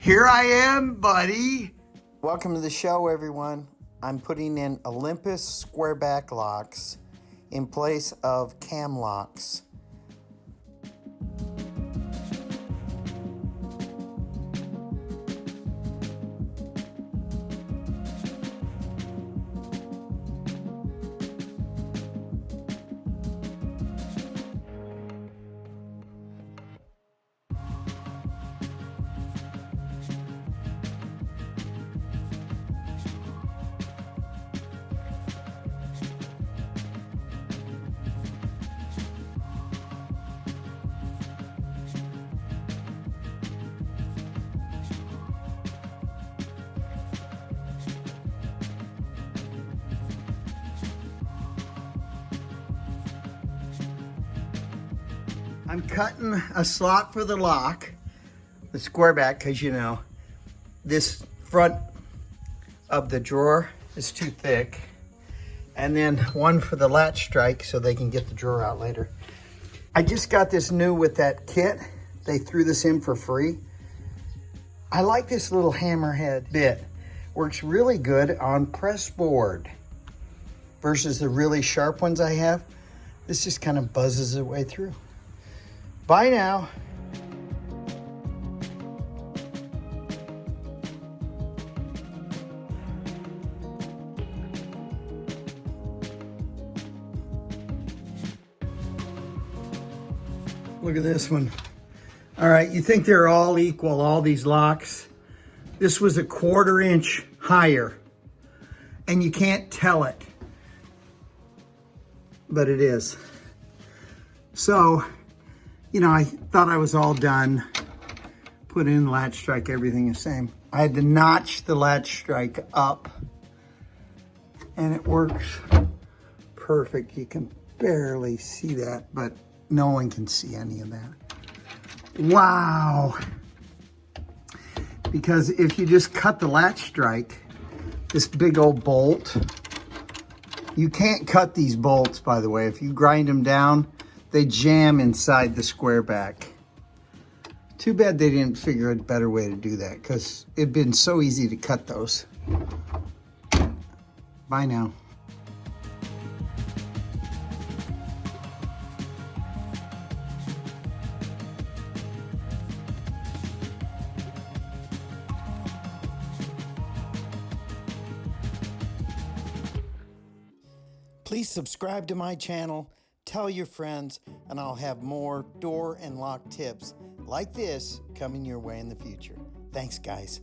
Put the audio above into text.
Here I am, buddy. Welcome to the show, everyone. I'm putting in Olympus square back locks in place of cam locks. I'm cutting a slot for the lock, the square back, because you know, this front of the drawer is too thick. And then one for the latch strike so they can get the drawer out later. I just got this new with that kit. They threw this in for free. I like this little hammerhead bit. Works really good on press board versus the really sharp ones I have. This just kind of buzzes its way through. Bye now. Look at this one. All right, you think they're all equal, all these locks? This was a 1/4 inch higher, and you can't tell it, but it is. So, you know, I thought I was all done. Put in latch strike, everything the same. I had to notch the latch strike up, and it works perfect. You can barely see that, but no one can see any of that. Wow. Because if you just cut the latch strike, this big old bolt, you can't cut these bolts, by the way. If you grind them down, they jam inside the square back. Too bad they didn't figure a better way to do that, because it'd been so easy to cut those. Bye now. Please subscribe to my channel, tell your friends, and I'll have more door and lock tips like this coming your way in the future. Thanks, guys.